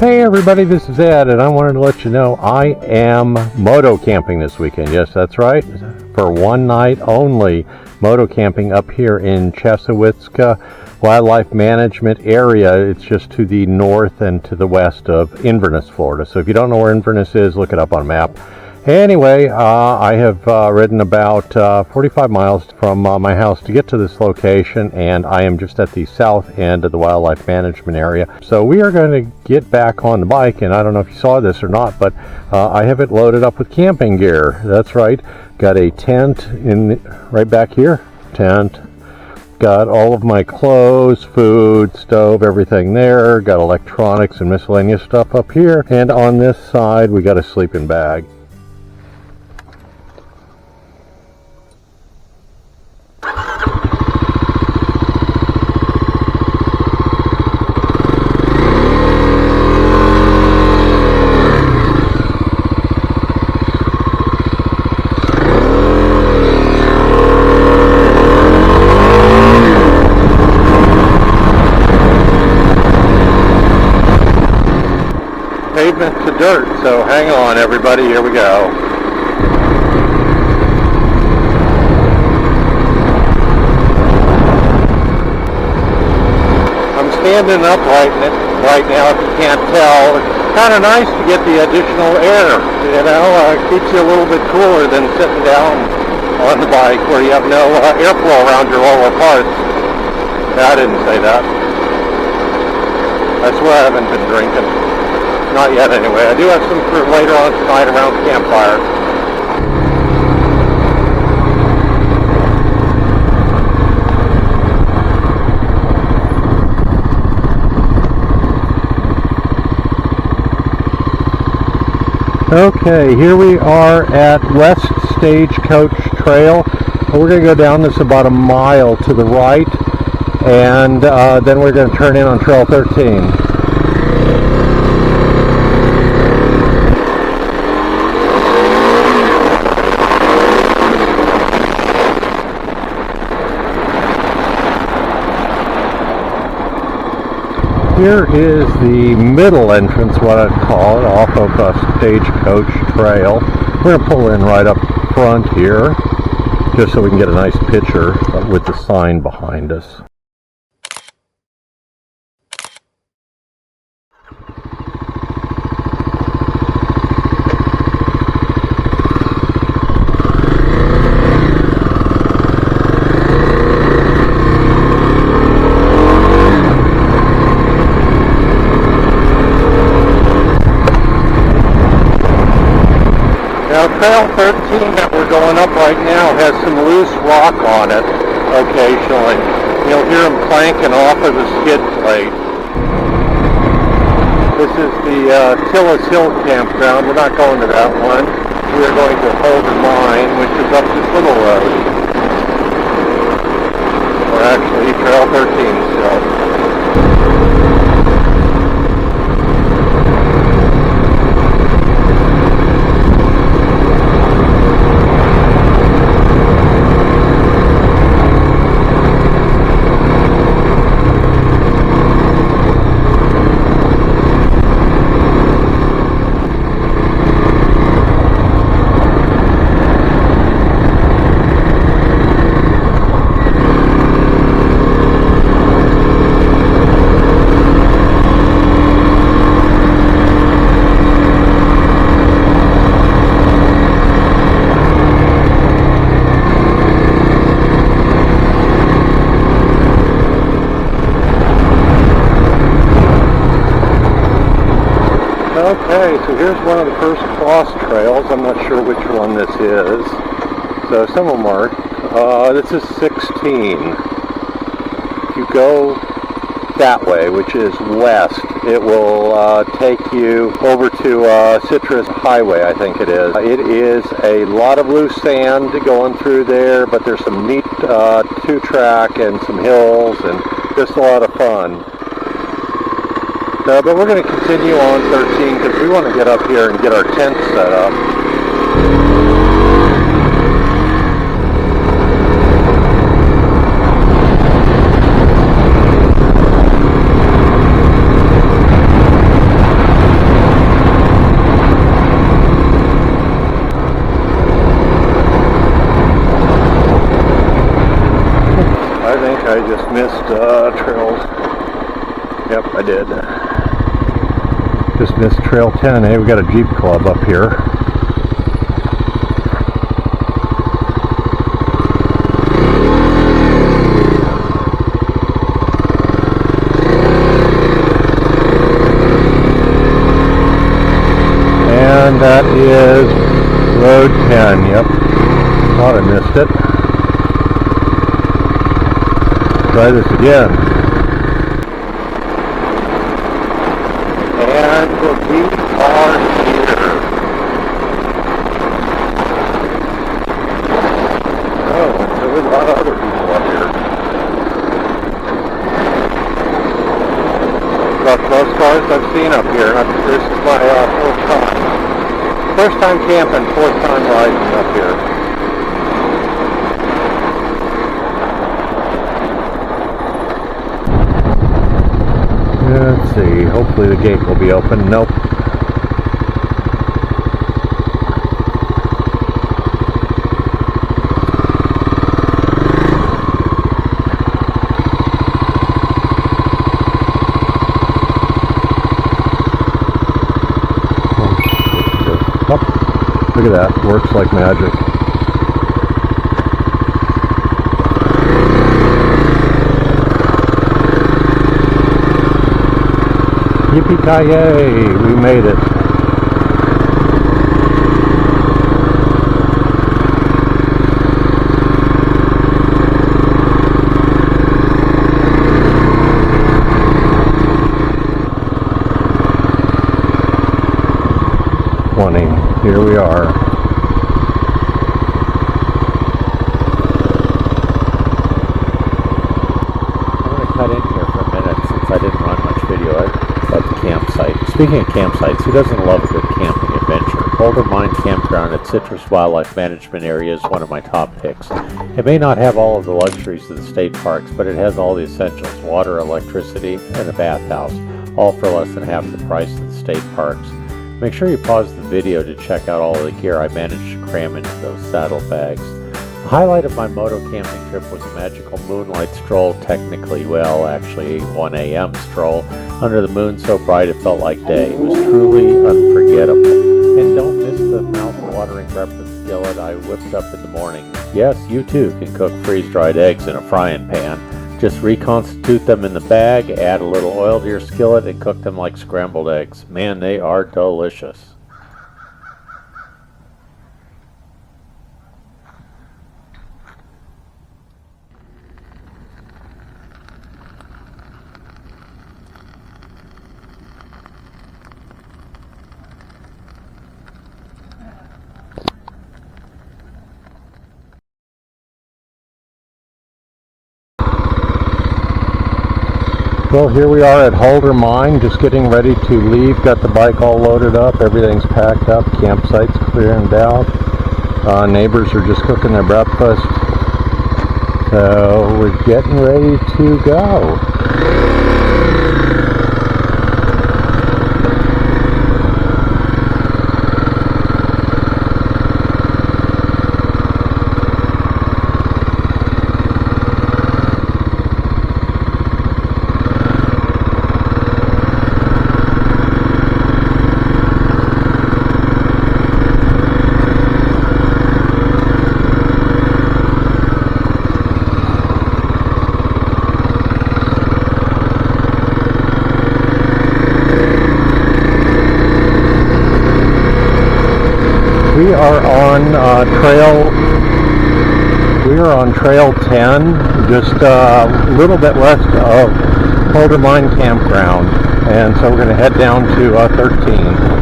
Hey everybody, this is Ed, and I wanted to let you know I am moto camping this weekend. Yes, that's right, for one night only. Moto camping up here in Chesawitzka Wildlife Management Area. It's just to the north and to the west of Inverness, Florida. So if you don't know where Inverness is, look it up on a map. Anyway, I have ridden about 45 miles from my house to get to this location, and I am just at the south end of the wildlife management area. So we are going to get back on the bike, and I don't know if you saw this or not, but I have it loaded up with camping gear. That's right. Got a tent right back here. Tent. Got all of my clothes, food, stove, everything there. Got electronics and miscellaneous stuff up here. And on this side, we got a sleeping bag. Pavement to dirt, so hang on everybody, here we go. I'm standing upright right now, if you can't tell. It's kind of nice to get the additional air, you know, keeps you a little bit cooler than sitting down on the bike where you have no airflow around your lower parts. I didn't say that. I swear I haven't been drinking. Not yet, anyway. I do have some for later on tonight around the campfire. Okay, here we are at West Stagecoach Trail. We're going to go down this about a mile to the right, and then we're going to turn in on Trail 13. Here is the middle entrance, what I'd call it, off of Stagecoach Trail. We're going to pull in right up front here, just so we can get a nice picture with the sign behind us. Now, Trail 13 that we're going up right now has some loose rock on it occasionally. You'll hear them clanking off of the skid plate. This is the Tillis Hill Campground. We're not going to that one. We are going to Holder Mine, which is up this little road. Or actually, Trail 13 still. Okay, so here's one of the first cross trails. I'm not sure which one this is. So some of them are. This is 16. If you go that way, which is west, it will take you over to Citrus Highway, I think it is. It is a lot of loose sand going through there, but there's some neat two-track and some hills and just a lot of fun. But we're going to continue on 13 because we want to get up here and get our tent set up. I think I just missed trails. Yep, I did. Just missed Trail 10. Hey, we got a Jeep Club up here. And that is Road 10. Yep. Thought I missed it. Try this again. And we are here. Oh, there was a lot of other people up here. About most cars I've seen up here. This is my fourth time. First time camping, fourth time riding up here. Let's see, hopefully the gate will be open. Nope. Oh, look at that, works like magic. Yippee-ki-yay! We made it. Here we are. I'm going to cut in here for a minute since I didn't run much video at the campsite. Speaking of campsites, who doesn't love a good camping adventure? Holder Mine Campground at Citrus Wildlife Management Area is one of my top picks. It may not have all of the luxuries of the state parks, but it has all the essentials: water, electricity, and a bathhouse, all for less than half the price of the state parks. Make sure you pause the video to check out all the gear I managed to cram into those saddlebags. The highlight of my Moto camping trip was a magical moonlight stroll, actually a 1 a.m. stroll, under the moon so bright it felt like day. It was truly unforgettable. And don't miss the mouth-watering breakfast skillet I whipped up in the morning. Yes, you too can cook freeze-dried eggs in a frying pan. Just reconstitute them in the bag, add a little oil to your skillet, and cook them like scrambled eggs. Man, they are delicious. Well, here we are at Holder Mine, just getting ready to leave. Got the bike all loaded up, everything's packed up, campsite's cleared out. Neighbors are just cooking their breakfast. So we're getting ready to go. We are on Trail 10, just a little bit west of Holder Mine Campground, and so we're going to head down to 13.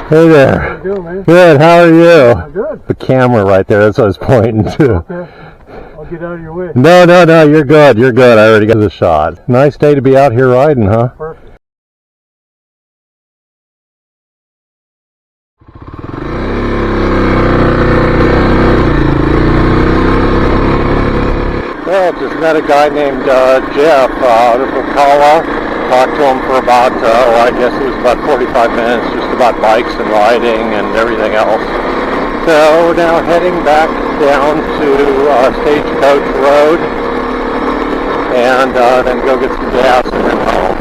Hey there. How you doing, man? Good, how are you? I'm good. The camera right there, that's what I was pointing to. Okay. I'll get out of your way. No, you're good, you're good. I already got the shot. Nice day to be out here riding, huh? Perfect. Well, just met a guy named Jeff out of Ocala. Talked to him for about, I guess it was about 45 minutes, just about bikes and riding and everything else. So we're now heading back down to Stagecoach Road and then go get some gas and then home.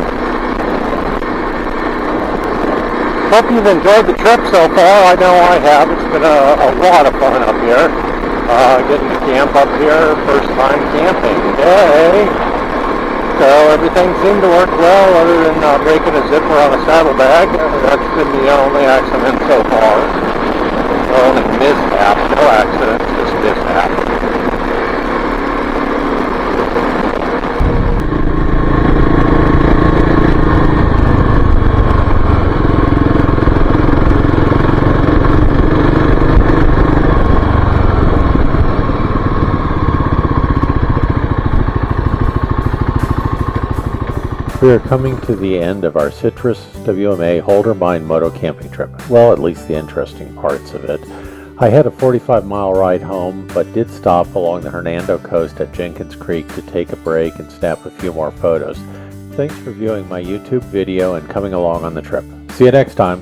Hope you've enjoyed the trip so far. I know I have. It's been a lot of fun up here. Getting to camp up here, first time camping. Yay! So everything seemed to work well other than breaking a zipper on a saddlebag. That's been the only accident so far. The only mishap, no accidents, just mishap. We are coming to the end of our citrus WMA Holder Mine Moto camping trip. Well, at least the interesting parts of it. I had a 45-mile ride home, but did stop along the Hernando coast at Jenkins Creek to take a break and snap a few more photos. Thanks for viewing my YouTube video and coming along on the trip. See you next time.